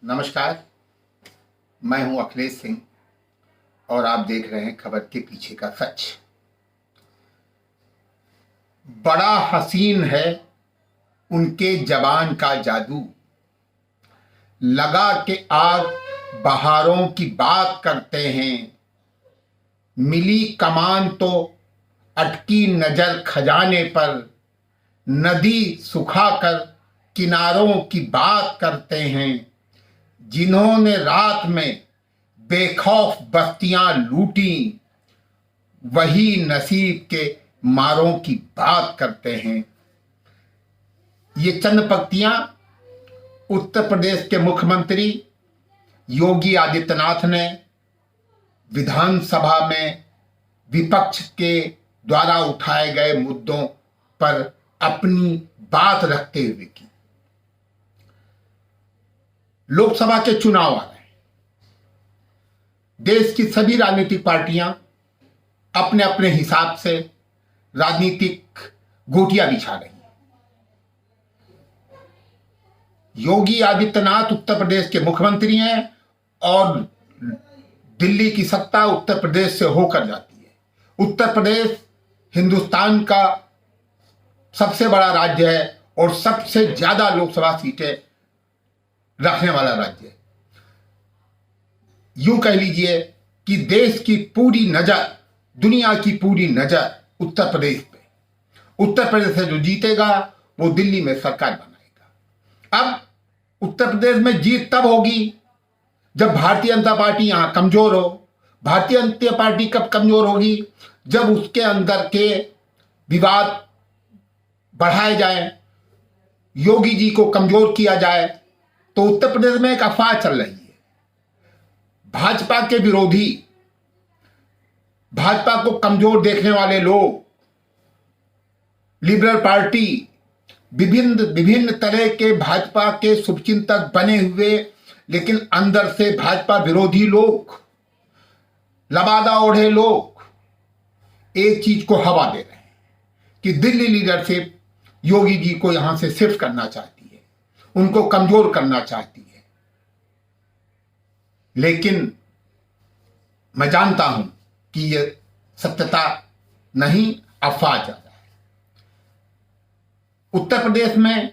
नमस्कार, मैं हूं अखिलेश सिंह और आप देख रहे हैं खबर के पीछे का सच। बड़ा हसीन है उनके जबान का जादू, लगा के आग बहारों की बात करते हैं। मिली कमान तो अटकी नजर खजाने पर, नदी सुखाकर किनारों की बात करते हैं। जिन्होंने रात में बेखौफ बस्तियां लूटी, वही नसीब के मारों की बात करते हैं। ये चंद पंक्तियां उत्तर प्रदेश के मुख्यमंत्री योगी आदित्यनाथ ने विधानसभा में विपक्ष के द्वारा उठाए गए मुद्दों पर अपनी बात रखते हुए की। लोकसभा के चुनाव आ रहे हैं। देश की सभी राजनीतिक पार्टियां अपने अपने हिसाब से राजनीतिक गोटियां बिछा रही हैं। योगी आदित्यनाथ उत्तर प्रदेश के मुख्यमंत्री हैं और दिल्ली की सत्ता उत्तर प्रदेश से होकर जाती है। उत्तर प्रदेश हिंदुस्तान का सबसे बड़ा राज्य है और सबसे ज्यादा लोकसभा सीटें रखने वाला राज्य है। यूं कह लीजिए कि देश की पूरी नजर, दुनिया की पूरी नजर उत्तर प्रदेश पे। उत्तर प्रदेश से जो जीतेगा वो दिल्ली में सरकार बनाएगा। अब उत्तर प्रदेश में जीत तब होगी जब भारतीय जनता पार्टी यहां कमजोर हो। भारतीय जनता पार्टी कब कमजोर होगी? जब उसके अंदर के विवाद बढ़ाए जाए, योगी जी को कमजोर किया जाए। तो उत्तर प्रदेश में एक अफवाह चल रही है, भाजपा के विरोधी, भाजपा को कमजोर देखने वाले लोग, लिबरल पार्टी, विभिन्न तरह के भाजपा के शुभचिंतक बने हुए लेकिन अंदर से भाजपा विरोधी लोग, लबादा ओढ़े लोग एक चीज को हवा दे रहे हैं कि दिल्ली लीडरशिप योगी जी को यहां से शिफ्ट करना चाहती है, उनको कमजोर करना चाहती है। लेकिन मैं जानता हूं कि यह सत्यता नहीं, अफवाह ज्यादा है। उत्तर प्रदेश में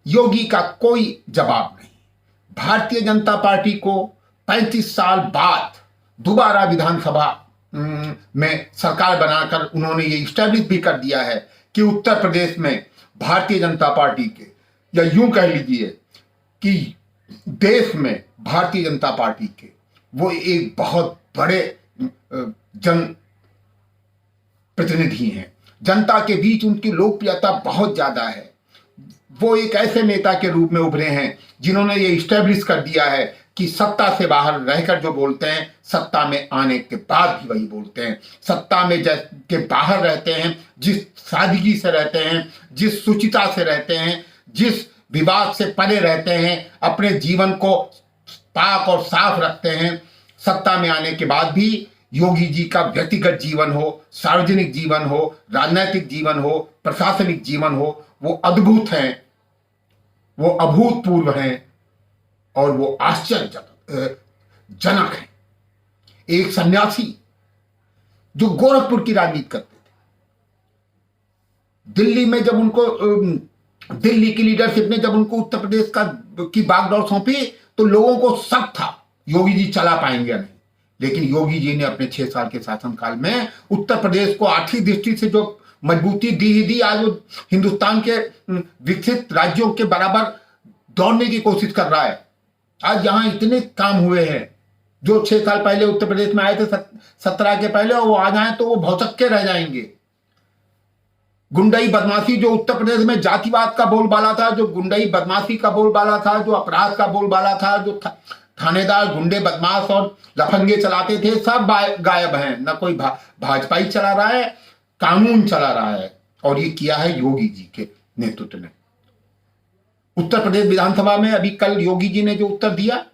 योगी का कोई जवाब नहीं। भारतीय जनता पार्टी को 35 साल बाद दोबारा विधानसभा में सरकार बनाकर उन्होंने ये स्टैब्लिश भी कर दिया है कि उत्तर प्रदेश में भारतीय जनता पार्टी के, या यूं कह लीजिए कि देश में भारतीय जनता पार्टी के वो एक बहुत बड़े जन प्रतिनिधि हैं। जनता के बीच उनकी लोकप्रियता बहुत ज्यादा है। वो एक ऐसे नेता के रूप में उभरे हैं जिन्होंने ये स्टैब्लिश कर दिया है कि सत्ता से बाहर रहकर जो बोलते हैं, सत्ता में आने के बाद भी वही बोलते हैं। सत्ता में के बाहर रहते हैं, जिस सादगी से रहते हैं, जिस सुचिता से रहते हैं, जिस विवाद से परे रहते हैं, अपने जीवन को पाक और साफ रखते हैं। सत्ता में आने के बाद भी योगी जी का व्यक्तिगत जीवन हो, सार्वजनिक जीवन हो, राजनैतिक जीवन हो, प्रशासनिक जीवन हो, वो अद्भुत हैं, वो अभूतपूर्व हैं और वो आश्चर्यजनक है। एक सन्यासी जो गोरखपुर की राजनीति करते थे, दिल्ली में जब उनको दिल्ली की लीडरशिप ने जब उनको उत्तर प्रदेश की बागडोर सौंपी तो लोगों को शक था योगी जी चला पाएंगे या नहीं। लेकिन योगी जी ने अपने 6 साल के शासनकाल में उत्तर प्रदेश को आर्थिक दृष्टि से जो मजबूती दी ही दी, आज वो हिंदुस्तान के विकसित राज्यों के बराबर दौड़ने की कोशिश कर रहा है। आज यहां इतने काम हुए हैं जो 6 साल पहले उत्तर प्रदेश में आए थे 17 के पहले, और वो आ जाए तो वो भौचक्के रह जाएंगे। गुंडई बदमाशी जो उत्तर प्रदेश में जातिवाद का बोलबाला था, जो गुंडई बदमाशी का बोलबाला था, जो अपराध का बोलबाला था, जो थानेदार गुंडे बदमाश और लफंगे चलाते थे, सब गायब हैं। न कोई भाजपा ही चला रहा है, कानून चला रहा है, और ये किया है योगी जी के नेतृत्व में। उत्तर प्रदेश विधानसभा में अभी कल योगी जी ने जो उत्तर दिया,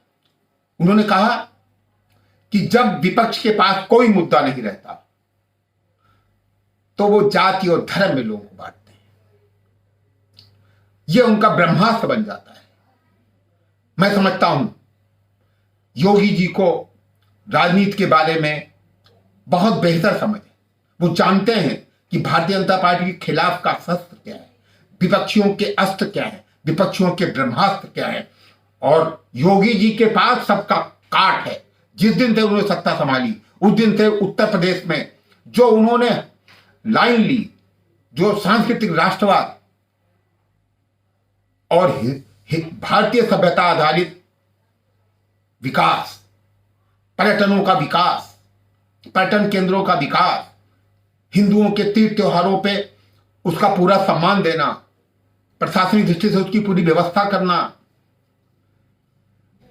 उन्होंने कहा कि जब विपक्ष के पास कोई मुद्दा नहीं रहता तो वो जाति और धर्म में लोगों को बांटते हैं। ये उनका ब्रह्मास्त्र बन जाता है। मैं समझता हूं योगी जी को राजनीति के बारे में बहुत बेहतर समझ है। वो जानते हैं कि भारतीय जनता पार्टी के खिलाफ का शस्त्र क्या है, विपक्षियों के अस्त्र क्या है, विपक्षियों के ब्रह्मास्त्र क्या है। और योगी जी के पास सबका काट है। जिस दिन से उन्होंने सत्ता संभाली उस दिन से उत्तर प्रदेश में जो उन्होंने लाइन ली, जो सांस्कृतिक राष्ट्रवाद और भारतीय सभ्यता आधारित विकास, पर्यटनों का विकास, पर्यटन केंद्रों का विकास, हिंदुओं के तीर्थ त्योहारों पे उसका पूरा सम्मान देना, प्रशासनिक दृष्टि से उसकी पूरी व्यवस्था करना,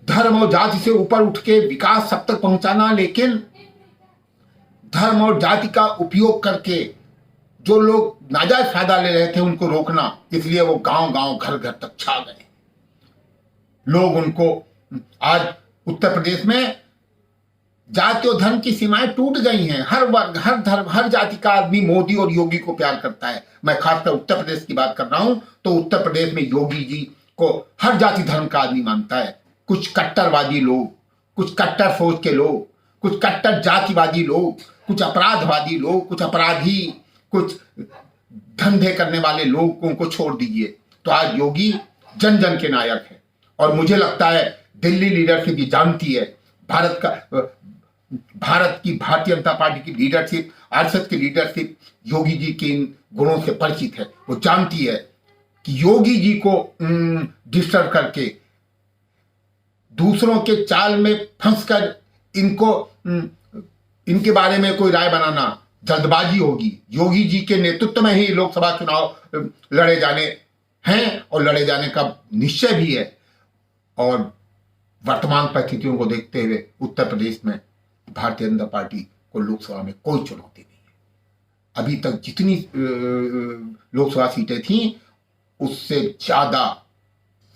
धर्म और जाति से ऊपर उठ के विकास सब तक पहुंचाना, लेकिन धर्म और जाति का उपयोग करके जो लोग नाजायज फायदा ले रहे थे उनको रोकना। इसलिए वो गांव गांव घर घर तक छा गए लोग। उनको आज उत्तर प्रदेश में जाति और धर्म की सीमाएं टूट गई हैं। हर वर्ग, हर धर्म, हर जाति का आदमी मोदी और योगी को प्यार करता है। मैं खासकर उत्तर प्रदेश की बात कर रहा हूं तो उत्तर प्रदेश में योगी जी को हर जाति धर्म का आदमी मानता है। कुछ कट्टरवादी लोग, कुछ कट्टर सोच के लोग, कुछ कट्टर जातिवादी लोग, कुछ अपराधवादी लोग, कुछ अपराधी, कुछ धंधे करने वाले लोगों को छोड़ दीजिए। तो आज योगी जन जन के नायक है। और मुझे लगता है दिल्ली लीडरशिप भी जानती है, भारत की भारतीय जनता पार्टी की लीडरशिप, आरएसएस की लीडरशिप योगी जी के इन गुणों से परिचित है। वो जानती है कि योगी जी को डिस्टर्ब करके, दूसरों के चाल में फंसकर इनके बारे में कोई राय बनाना जल्दबाजी होगी। योगी जी के नेतृत्व में ही लोकसभा चुनाव लड़े जाने हैं और लड़े जाने का निश्चय भी है। और वर्तमान परिस्थितियों को देखते हुए उत्तर प्रदेश में भारतीय जनता पार्टी को लोकसभा में कोई चुनौती नहीं है। अभी तक जितनी लोकसभा सीटें थीं उससे ज्यादा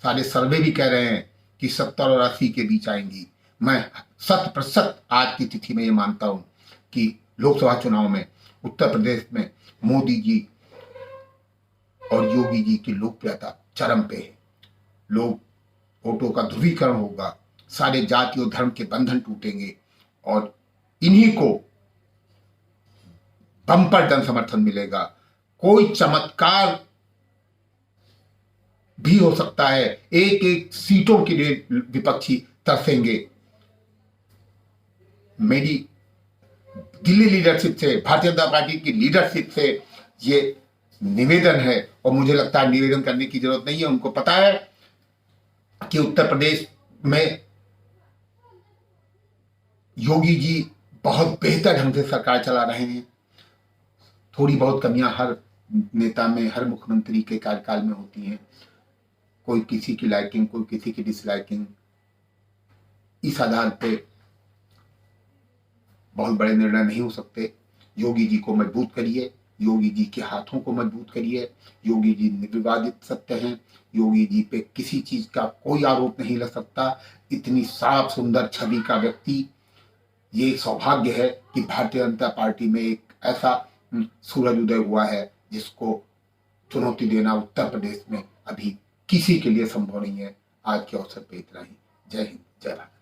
सारे सर्वे भी कह रहे हैं कि 70 और 80 के बीच आएंगी। मैं 100% आज की तिथि में ये मानता हूं कि लोकसभा चुनाव में उत्तर प्रदेश में मोदी जी और योगी जी की लोकप्रियता चरम पे है। लोग वोटों का ध्रुवीकरण होगा, सारे जाति और धर्म के बंधन टूटेंगे और इन्हीं को बम्पर जन समर्थन मिलेगा। कोई चमत्कार भी हो सकता है, एक एक सीटों के लिए विपक्षी तरसेंगे। मेरी दिल्ली लीडरशिप से, भारतीय जनता पार्टी की लीडरशिप से ये निवेदन है और मुझे लगता है निवेदन करने की जरूरत नहीं है। उनको पता है कि उत्तर प्रदेश में योगी जी बहुत बेहतर ढंग से सरकार चला रहे हैं। थोड़ी बहुत कमियां हर नेता में, हर मुख्यमंत्री के कार्यकाल में होती हैं। कोई किसी की लाइकिंग, कोई किसी की डिसलाइकिंग, इस आधार पे बहुत बड़े निर्णय नहीं हो सकते। योगी जी को मजबूत करिए, योगी जी के हाथों को मजबूत करिए। योगी जी निर्विवादित सत्य हैं, योगी जी पे किसी चीज का कोई आरोप नहीं लग सकता। इतनी साफ सुंदर छवि का व्यक्ति, ये सौभाग्य है कि भारतीय जनता पार्टी में एक ऐसा सूरज उदय हुआ है जिसको चुनौती देना उत्तर प्रदेश में अभी किसी के लिए संभव नहीं है। आज के अवसर पे इतना ही। जय हिंद, जय भारत।